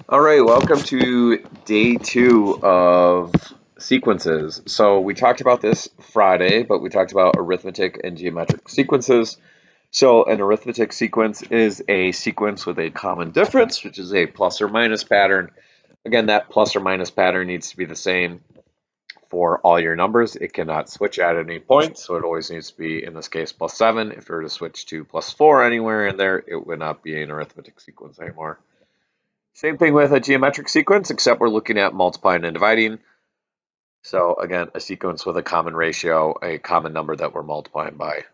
All right, welcome to day two of sequences. So we talked about this Friday, but we talked about arithmetic and geometric sequences. So an arithmetic sequence is a sequence with a common difference, which is a plus or minus pattern. Again, that plus or minus pattern needs to be the same for all your numbers. It cannot switch at any point, so it always needs to be, in this case, plus 7. If you were to switch to plus 4 anywhere in there, it would not be an arithmetic sequence anymore. Same thing with a geometric sequence, except we're looking at multiplying and dividing. So again, a sequence with a common ratio, a common number that we're multiplying by.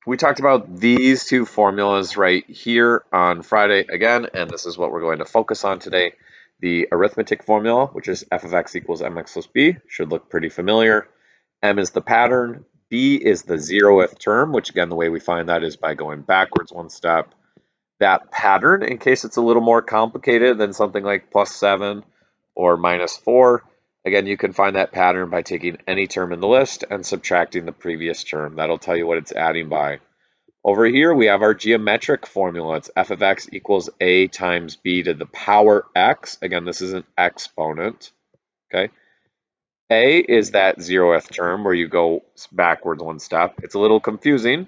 We talked about these two formulas right here on Friday again, and this is what we're going to focus on today. The arithmetic formula, which is f of x equals mx plus b, should look pretty familiar. M is the pattern, b is the 0th term, which again, the way we find that is by going backwards one step. That pattern, in case it's a little more complicated than something like plus 7 or minus 4. Again, you can find that pattern by taking any term in the list and subtracting the previous term. That'll tell you what it's adding by. Over here, we have our geometric formula. It's f of x equals a times b to the power x. Again, this is an exponent. Okay. A is that 0th term where you go backwards one step. It's a little confusing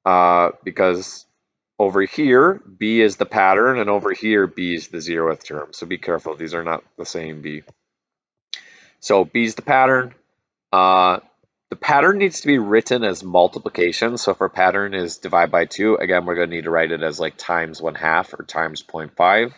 because over here, B is the pattern, and over here, B is the 0th term. So be careful. These are not the same B. So B is the pattern. The pattern needs to be written as multiplication. So if our pattern is divide by 2, again, we're going to need to write it as like times 1/2 or times 0.5.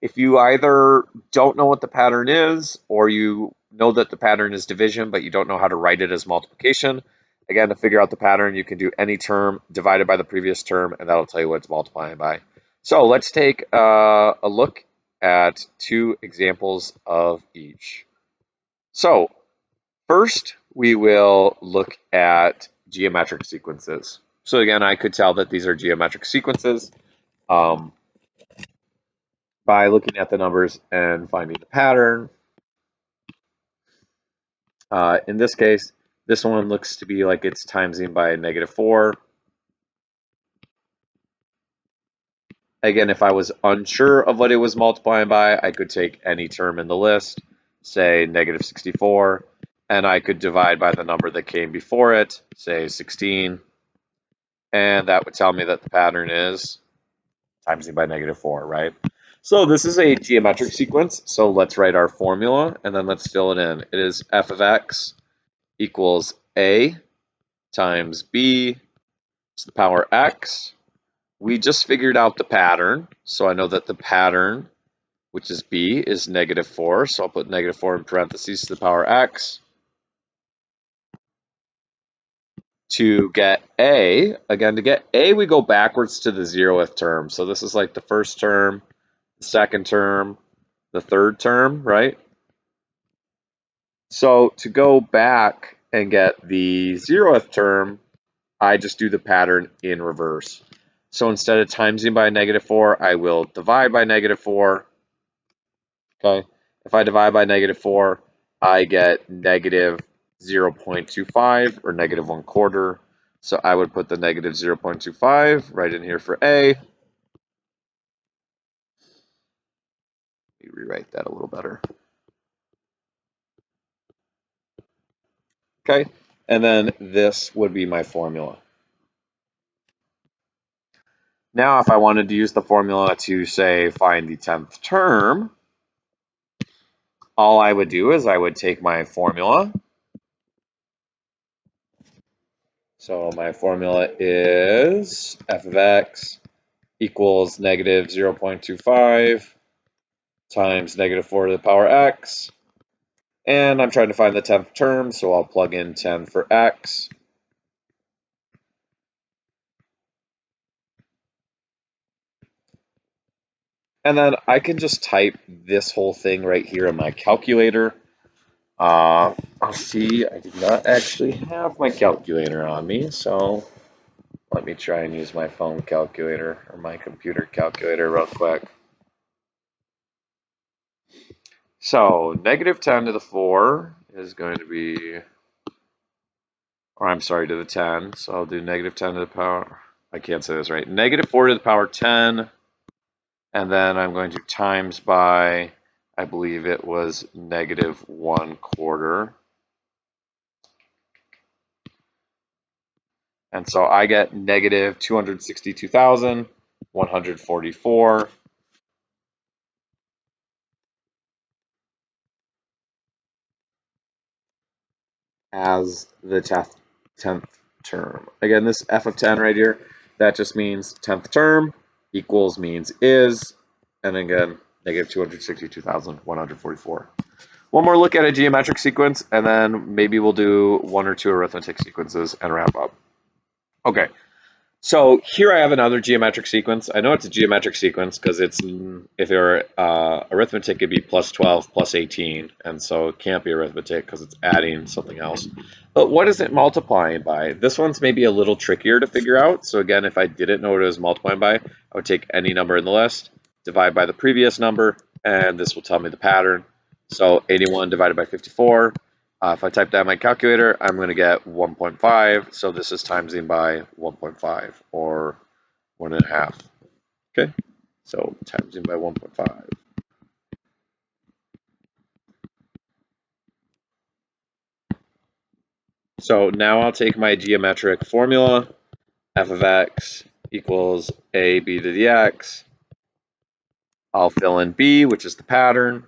If you either don't know what the pattern is, or you know that the pattern is division, but you don't know how to write it as multiplication, again, to figure out the pattern, you can do any term divided by the previous term, and that'll tell you what it's multiplying by. So let's take a look at two examples of each. So first, we will look at geometric sequences. So again, I could tell that these are geometric sequences. By looking at the numbers and finding the pattern. In this case, this one looks to be like it's timesing by -4. Again, if I was unsure of what it was multiplying by, I could take any term in the list, say -64, and I could divide by the number that came before it, say 16, and that would tell me that the pattern is timesing by -4, right? So this is a geometric sequence, so let's write our formula, and then let's fill it in. It is f of x equals a times b to the power x. We just figured out the pattern, so I know that the pattern, which is b, is -4, so I'll put -4 in parentheses to the power x. To get a, again, to get a, we go backwards to the 0th term. So this is like the first term, the second term, the third term, right? So to go back and get the 0th term, I just do the pattern in reverse. So instead of timesing by -4, I will divide by -4. Okay. If I divide by -4, I get negative 0.25 or -1/4. So I would put the negative 0.25 right in here for A. Let me rewrite that a little better. Okay. And then this would be my formula. Now, if I wanted to use the formula to, say, find the 10th term, all I would do is I would take my formula. So my formula is f of x equals negative 0.25 times -4 to the power x. And I'm trying to find the 10th term, so I'll plug in 10 for x. And then I can just type this whole thing right here in my calculator. I'll see, I do not actually have my calculator on me, so let me try and use my phone calculator or my computer calculator real quick. So -10 to the 4 is going to be, or I'm sorry, to the 10. So I'll do -10 to the power, I can't say this right, -4 to the power 10 and then I'm going to times by, I believe it was -1/4. And so I get -262,144 as the 10th term. Again, this f of 10 right here, that just means 10th term, equals means is, and again, -262,144. One more look at a geometric sequence, and then maybe we'll do one or two arithmetic sequences and wrap up. Okay, so here I have another geometric sequence. I know it's a geometric sequence because it's, if it were arithmetic, it'd be +12 +18, and so it can't be arithmetic because it's adding something else. But what is it multiplying by? This one's maybe a little trickier to figure out. So again, if I didn't know what it was multiplying by, I would take any number in the list, divide by the previous number, and this will tell me the pattern. So 81 divided by 54. If I type that in my calculator, I'm going to get 1.5. So this is timesing by 1.5 or 1.5. Okay, so timesing by 1.5. So now I'll take my geometric formula, f of x equals ab to the x. I'll fill in b, which is the pattern.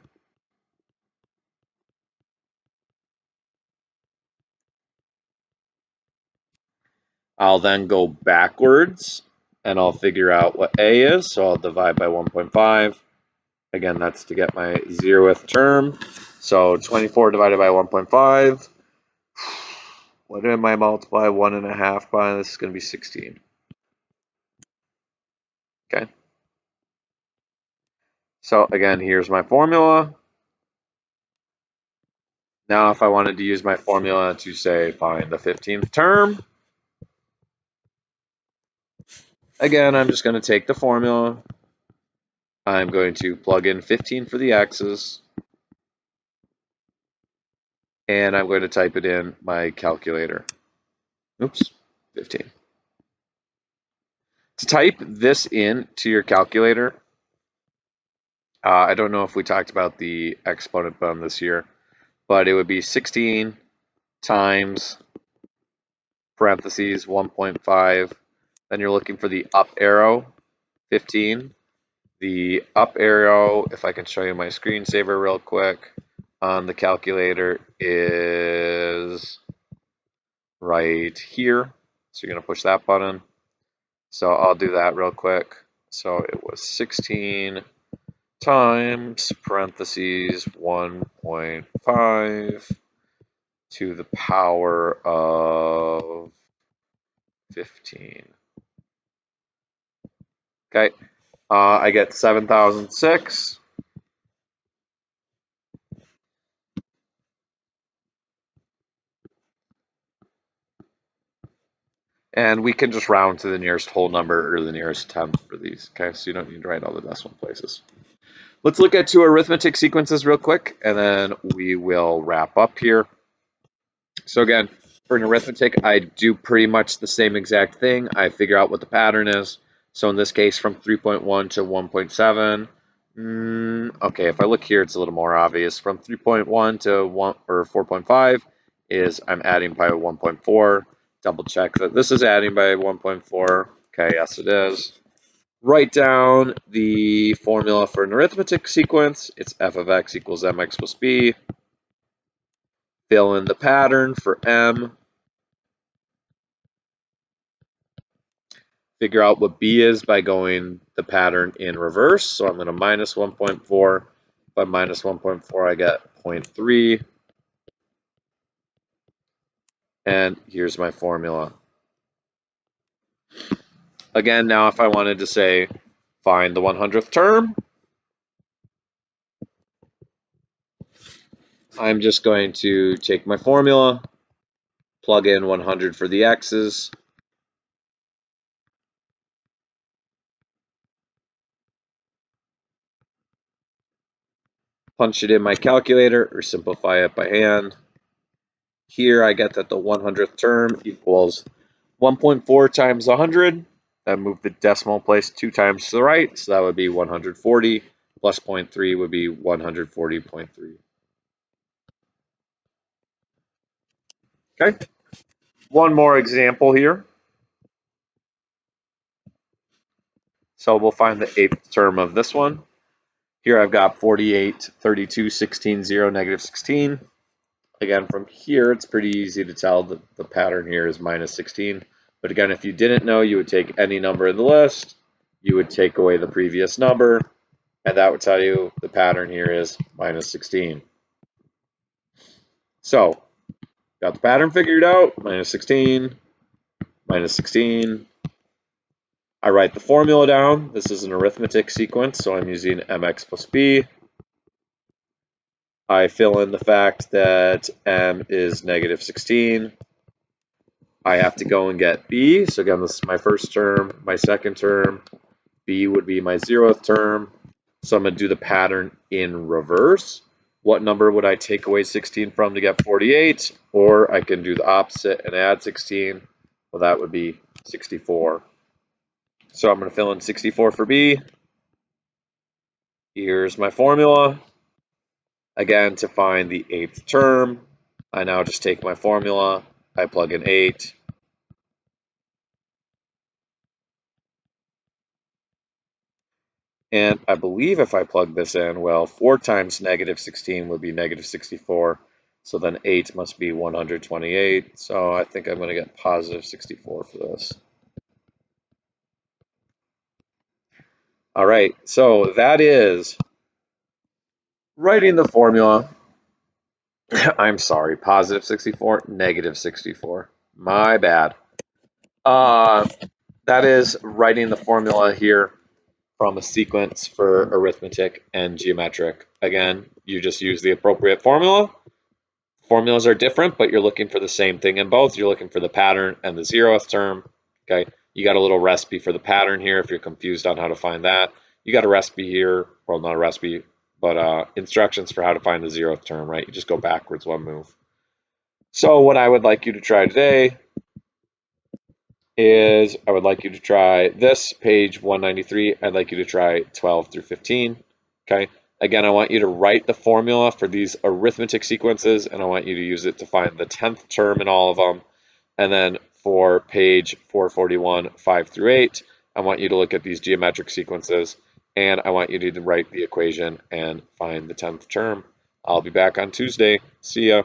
I'll then go backwards and I'll figure out what a is. So I'll divide by 1.5. Again, that's to get my 0th term. So 24 divided by 1.5. What am I multiply 1.5 by? This is going to be 16. Okay. So again, here's my formula. Now, if I wanted to use my formula to say find the 15th term, again, I'm just going to take the formula. I'm going to plug in 15 for the x's, and I'm going to type it in my calculator. Oops, 15. To type this in to your calculator, I don't know if we talked about the exponent bun this year, but it would be 16 times parentheses 1.5. Then you're looking for the up arrow, 15. The up arrow, if I can show you my screensaver real quick, on the calculator is right here. So you're going to push that button. So I'll do that real quick. So it was 16 times parentheses 1.5 to the power of 15. Okay, I get 7,006. And we can just round to the nearest whole number or the nearest tenth for these. Okay, so you don't need to write all the decimal places. Let's look at two arithmetic sequences real quick, and then we will wrap up here. So again, for an arithmetic, I do pretty much the same exact thing. I figure out what the pattern is. So in this case, from 3.1 to 1.7. Okay, if I look here, it's a little more obvious. From 3.1 to 1 or 4.5 is I'm adding by 1.4. Double check that this is adding by 1.4. Okay, yes it is. Write down the formula for an arithmetic sequence. It's f of x equals mx plus b. Fill in the pattern for m. Figure out what b is by going the pattern in reverse. So I'm going to minus 1.4. By minus 1.4, I get 0.3. And here's my formula. Again, now if I wanted to say, find the 100th term, I'm just going to take my formula, plug in 100 for the x's, punch it in my calculator or simplify it by hand. Here I get that the 100th term equals 1.4 times 100. and move the decimal place 2 times to the right, so that would be 140 plus 0.3 would be 140.3. Okay, one more example here. So we'll find the eighth term of this one. Here I've got 48, 32, 16, 0, negative 16. Again, from here, it's pretty easy to tell that the pattern here is minus 16. But again, if you didn't know, you would take any number in the list, you would take away the previous number, and that would tell you the pattern here is minus 16. So, got the pattern figured out, minus 16, minus 16. I write the formula down. This is an arithmetic sequence, so I'm using mx plus b. I fill in the fact that m is negative 16. I have to go and get b. So again, this is my first term, my second term. B would be my 0th term. So I'm going to do the pattern in reverse. What number would I take away 16 from to get 48? Or I can do the opposite and add 16. Well, that would be 64. So I'm going to fill in 64 for B. Here's my formula. Again, to find the 8th term, I now just take my formula, I plug in 8, and I believe if I plug this in, well, 4 times negative 16 would be negative 64, so then 8 must be 128, so I think I'm going to get positive 64 for this. All right, so that is writing the formula. I'm sorry, positive 64, negative 64. My bad. That is writing the formula here from a sequence for arithmetic and geometric. Again, you just use the appropriate formula. Formulas are different, but you're looking for the same thing in both. You're looking for the pattern and the 0th term. Okay, you got a little recipe for the pattern here if you're confused on how to find that. You got a recipe here, well, not a recipe, but instructions for how to find the 0th term, right? You just go backwards one move. So what I would like you to try today is I would like you to try this, page 193. I'd like you to try 12 through 15. Okay. Again, I want you to write the formula for these arithmetic sequences, and I want you to use it to find the 10th term in all of them. And then for page 441, 5 through 8, I want you to look at these geometric sequences, and I want you to write the equation and find the 10th term. I'll be back on Tuesday. See ya.